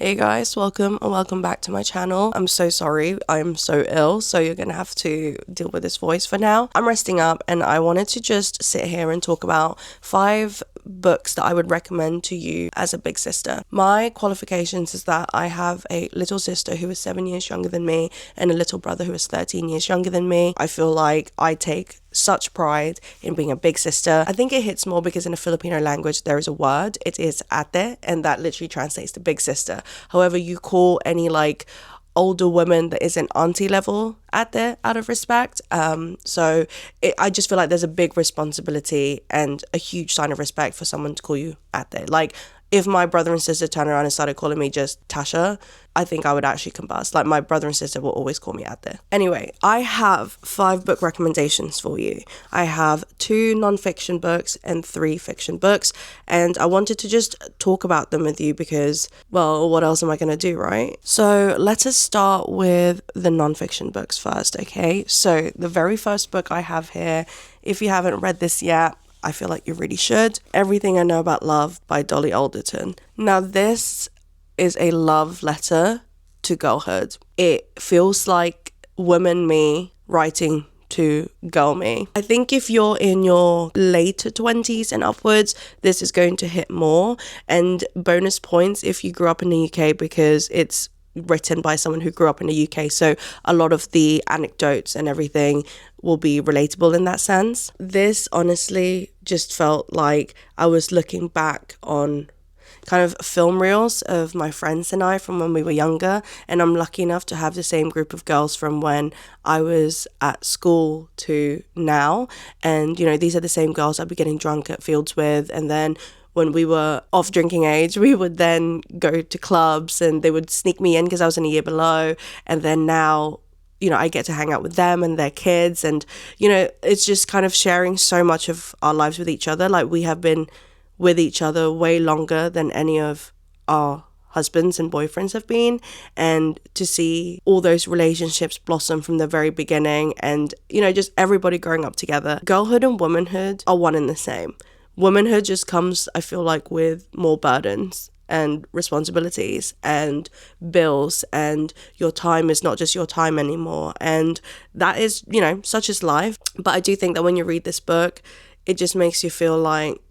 Hey guys, welcome back to my channel. I'm so sorry, I'm so ill, so you're gonna have to deal with this voice for now. I'm resting up and I wanted to just sit here and talk about 5 books that I would recommend to you as a big sister. My qualifications is that I have a little sister who is 7 years younger than me and a little brother who is 13 years younger than me. I feel like I take such pride in being a big sister. I think it hits more because in the Filipino language there is a word, it is ate, and that literally translates to big sister. However, you call any like older woman that isn't auntie level ate out of respect. I just feel like there's a big responsibility and a huge sign of respect for someone to call you ate. Like, if my brother and sister turned around and started calling me just Tasha, I think I would actually combust. Like, my brother and sister will always call me ate. Anyway, I have 5 book recommendations for you. I have 2 non-fiction books and 3 fiction books, and I wanted to just talk about them with you because, well, what else am I going to do, right? So let us start with the non-fiction books first, okay? So the very first book I have here, if you haven't read this yet, I feel like you really should. Everything I Know About Love by Dolly Alderton. Now, this is a love letter to girlhood. It feels like woman me writing to girl me. I think if you're in your later 20s and upwards, this is going to hit more. And bonus points if you grew up in the UK because it's written by someone who grew up in the UK, so a lot of the anecdotes and everything will be relatable in that sense. This honestly just felt like I was looking back on kind of film reels of my friends and I from when we were younger, and I'm lucky enough to have the same group of girls from when I was at school to now, and you know, these are the same girls I'd be getting drunk at fields with, and then when we were off drinking age, we would then go to clubs and they would sneak me in because I was in a year below. And then now, you know, I get to hang out with them and their kids. And, you know, it's just kind of sharing so much of our lives with each other. Like, we have been with each other way longer than any of our husbands and boyfriends have been. And to see all those relationships blossom from the very beginning and, you know, just everybody growing up together. Girlhood and womanhood are one and the same. Womanhood just comes, I feel like, with more burdens and responsibilities and bills, and your time is not just your time anymore. And that is, you know, such is life. But I do think that when you read this book, it just makes you feel like,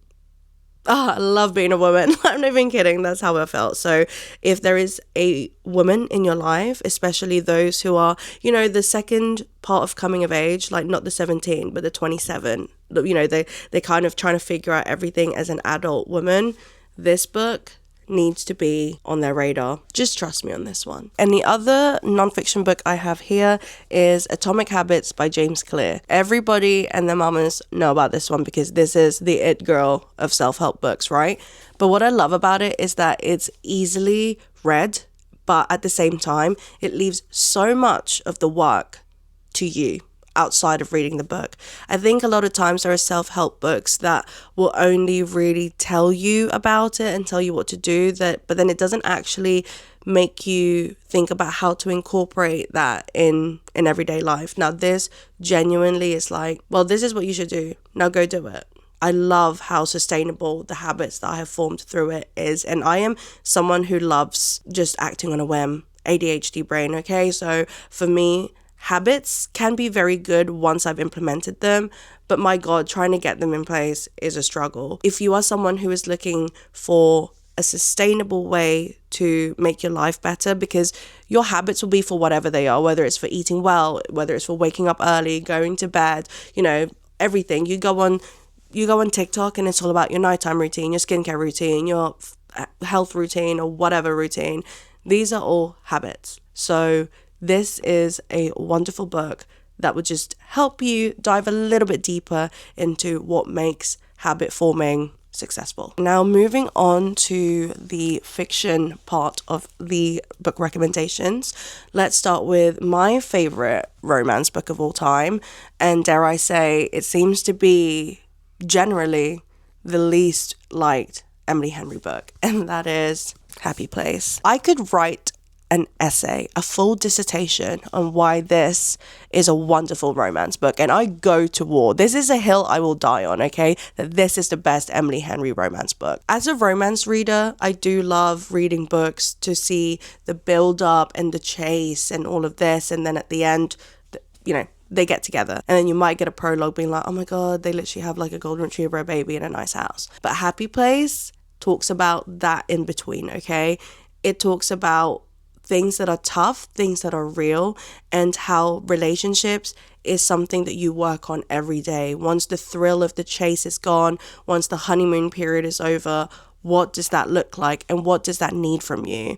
I love being a woman. I'm not even kidding. That's how I felt. So if there is a woman in your life, especially those who are, you know, the second part of coming of age, like not the 17, but the 27, you know, they're kind of trying to figure out everything as an adult woman, this book needs to be on their radar. Just trust me on this one. And the other nonfiction book I have here is Atomic Habits by James Clear. Everybody and their mamas know about this one because this is the it girl of self-help books, right? But what I love about it is that it's easily read, but at the same time, it leaves so much of the work to you outside of reading the book. I think a lot of times there are self-help books that will only really tell you about it and tell you what to do, but then it doesn't actually make you think about how to incorporate that in everyday life. Now, this genuinely is like, well, this is what you should do. Now go do it. I love how sustainable the habits that I have formed through it is. And I am someone who loves just acting on a whim, ADHD brain, okay? So for me, habits can be very good once I've implemented them, but my God, trying to get them in place is a struggle. If you are someone who is looking for a sustainable way to make your life better, because your habits will be for whatever they are, whether it's for eating well, whether it's for waking up early, going to bed, you know, everything. You go on TikTok and it's all about your nighttime routine, your skincare routine, your health routine, or whatever routine. These are all habits. So this is a wonderful book that would just help you dive a little bit deeper into what makes habit forming successful. Now, moving on to the fiction part of the book recommendations, let's start with my favorite romance book of all time. And dare I say, it seems to be generally the least liked Emily Henry book, and that is Happy Place. I could write an essay, a full dissertation on why this is a wonderful romance book. And I go to war. This is a hill I will die on, okay? That this is the best Emily Henry romance book. As a romance reader, I do love reading books to see the build up and the chase and all of this. And then at the end, they get together. And then you might get a prologue being like, oh my God, they literally have like a golden retriever, a baby, and a nice house. But Happy Place talks about that in between, okay? It talks about things that are tough, things that are real, and how relationships is something that you work on every day. Once the thrill of the chase is gone, once the honeymoon period is over, what does that look like and what does that need from you?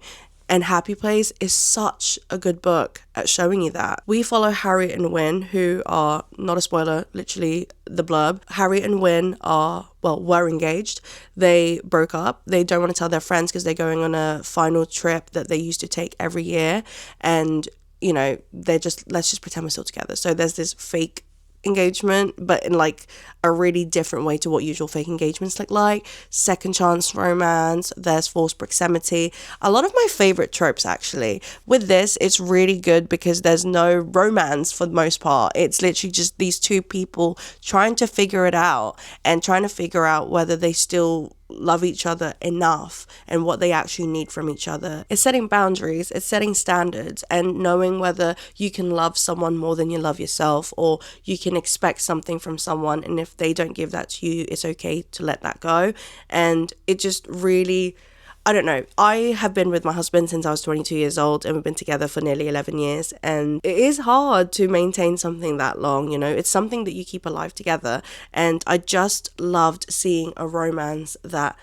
And Happy Place is such a good book at showing you that. We follow Harriet and Wynne, who are, not a spoiler, literally the blurb. Harriet and Wynne were engaged. They broke up. They don't want to tell their friends because they're going on a final trip that they used to take every year. And, they're just, let's just pretend we're still together. So there's this fake engagement, but in like a really different way to what usual fake engagements look like. Second chance romance, there's forced proximity, a lot of my favorite tropes actually. With this, it's really good because there's no romance for the most part. It's literally just these two people trying to figure it out and trying to figure out whether they still love each other enough and what they actually need from each other. It's setting boundaries, it's setting standards, and knowing whether you can love someone more than you love yourself, or you can expect something from someone, and if they don't give that to you, it's okay to let that go. And it just really, I don't know, I have been with my husband since I was 22 years old, and we've been together for nearly 11 years, and it is hard to maintain something that long, it's something that you keep alive together. And I just loved seeing a romance that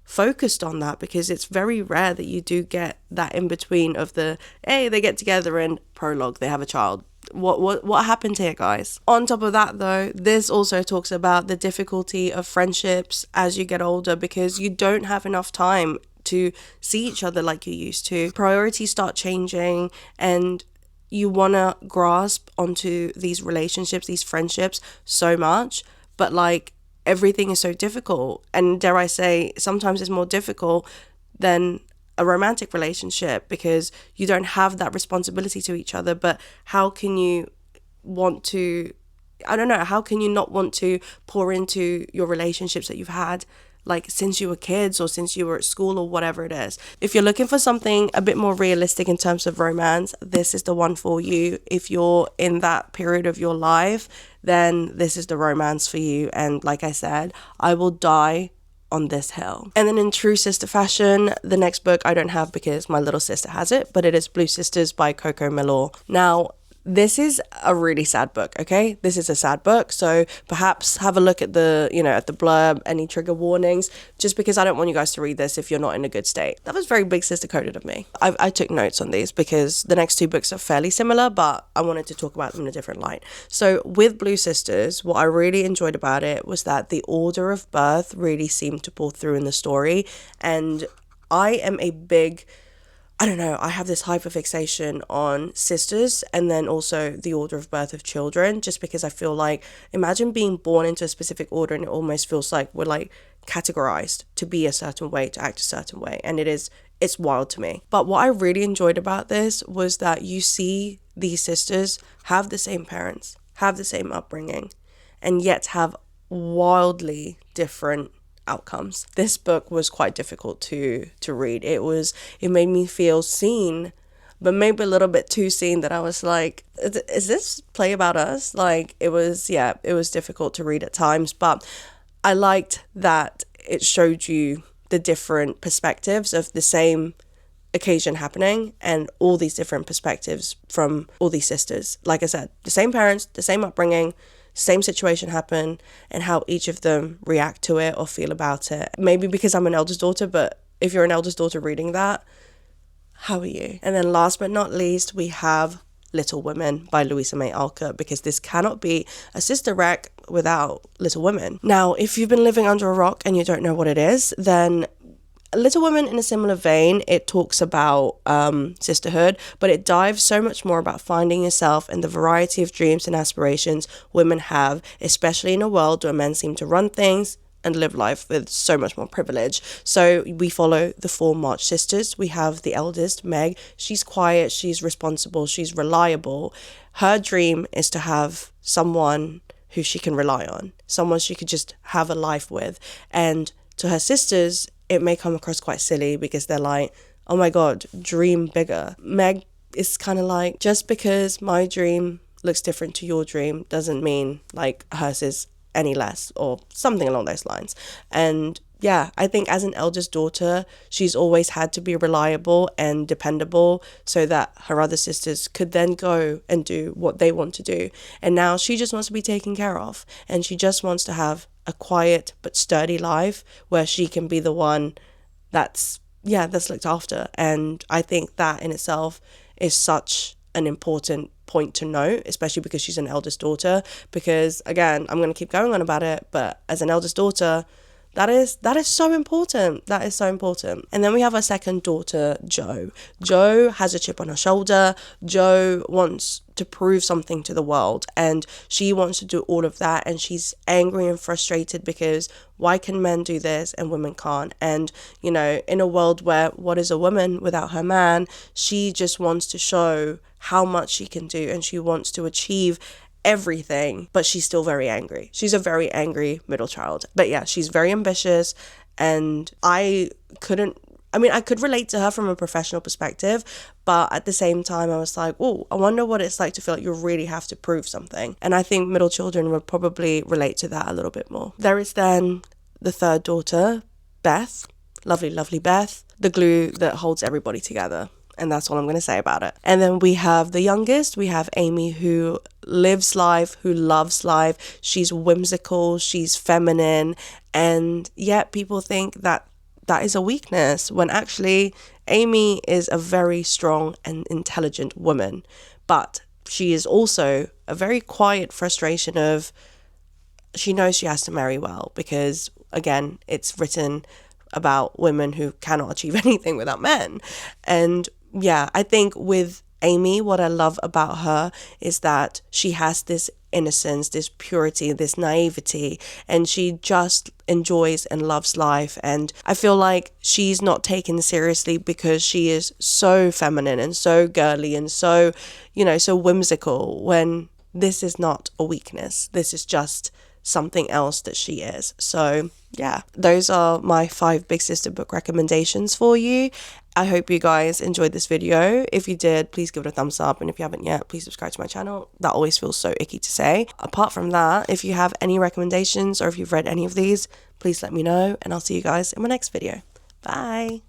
focused on that, because it's very rare that you do get that in between of the, hey, they get together and prologue, they have a child. What happened here, guys? On top of that though, this also talks about the difficulty of friendships as you get older, because you don't have enough time to see each other like you used to. Priorities start changing, and you want to grasp onto these relationships, these friendships so much, but like everything is so difficult, and dare I say, sometimes it's more difficult than a romantic relationship because you don't have that responsibility to each other. But how can you want to, I don't know, how can you not want to pour into your relationships that you've had like since you were kids or since you were at school or whatever it is? If you're looking for something a bit more realistic in terms of romance, this is the one for you. If you're in that period of your life, then this is the romance for you. And like I said, I will die on this hill. And then in true sister fashion, the next book I don't have because my little sister has it, but it is Blue Sisters by Coco Milor. Now, this is a really sad book, okay? This is a sad book, so perhaps have a look at the, at the blurb, any trigger warnings, just because I don't want you guys to read this if you're not in a good state. That was very big sister coded of me. I took notes on these because the next two books are fairly similar, but I wanted to talk about them in a different light. So with Blue Sisters, what I really enjoyed about it was that the order of birth really seemed to pull through in the story, and I am a big, I don't know, I have this hyperfixation on sisters and then also the order of birth of children, just because I feel like, imagine being born into a specific order and it almost feels like we're like categorized to be a certain way, to act a certain way. And it's wild to me. But what I really enjoyed about this was that you see these sisters have the same parents, have the same upbringing, and yet have wildly different outcomes. This book was quite difficult to read. It made me feel seen, but maybe a little bit too seen, that I was like, is this play about us? Like, it was difficult to read at times, but I liked that it showed you the different perspectives of the same occasion happening and all these different perspectives from all these sisters. Like I said, the same parents, the same upbringing, same situation happen, and how each of them react to it or feel about it. Maybe because I'm an eldest daughter, but if you're an eldest daughter reading that, how are you? And then last but not least, we have Little Women by Louisa May Alcott, because this cannot be a sister rec without Little Women. Now, if you've been living under a rock and you don't know what it is, then Little Women, in a similar vein, it talks about sisterhood, but it dives so much more about finding yourself and the variety of dreams and aspirations women have, especially in a world where men seem to run things, and live life with so much more privilege. So we follow the 4 March sisters. We have the eldest, Meg. She's quiet, she's responsible, she's reliable. Her dream is to have someone who she can rely on, someone she could just have a life with. And to her sisters, it may come across quite silly because they're like, oh my God, dream bigger. Meg is kind of like, just because my dream looks different to your dream doesn't mean like hers is any less, or something along those lines. And yeah, I think as an eldest daughter, she's always had to be reliable and dependable so that her other sisters could then go and do what they want to do. And now she just wants to be taken care of, and she just wants to have a quiet but sturdy life where she can be the one that's looked after. And I think that in itself is such an important point to note, especially because she's an eldest daughter. Because again, I'm going to keep going on about it, but as an eldest daughter, that is so important. That is so important. And then we have our second daughter, Jo. Jo has a chip on her shoulder. Jo wants to prove something to the world, and she wants to do all of that, and she's angry and frustrated because why can men do this and women can't? And you know, in a world where what is a woman without her man, she just wants to show how much she can do, and she wants to achieve everything, but she's still very angry. She's a very angry middle child. But yeah, she's very ambitious, and I could relate to her from a professional perspective, but at the same time I was like, oh, I wonder what it's like to feel like you really have to prove something. And I think middle children would probably relate to that a little bit more. There is then the third daughter, Beth. Lovely Beth, the glue that holds everybody together. And that's all I'm going to say about it. And then we have the youngest. We have Amy, who lives life, who loves life. She's whimsical, she's feminine. And yet people think that that is a weakness, when actually Amy is a very strong and intelligent woman. But she is also a very quiet frustration of, she knows she has to marry well, because again, it's written about women who cannot achieve anything without men. And yeah, I think with Amy, what I love about her is that she has this innocence, this purity, this naivety, and she just enjoys and loves life. And I feel like she's not taken seriously because she is so feminine and so girly and so, so whimsical, when this is not a weakness. This is just something else that she is. So yeah, those are my 5 big sister book recommendations for you. I hope you guys enjoyed this video. If you did, please give it a thumbs up, and if you haven't yet, please subscribe to my channel. That always feels so icky to say. Apart from that, if you have any recommendations or if you've read any of these, please let me know, and I'll see you guys in my next video. Bye.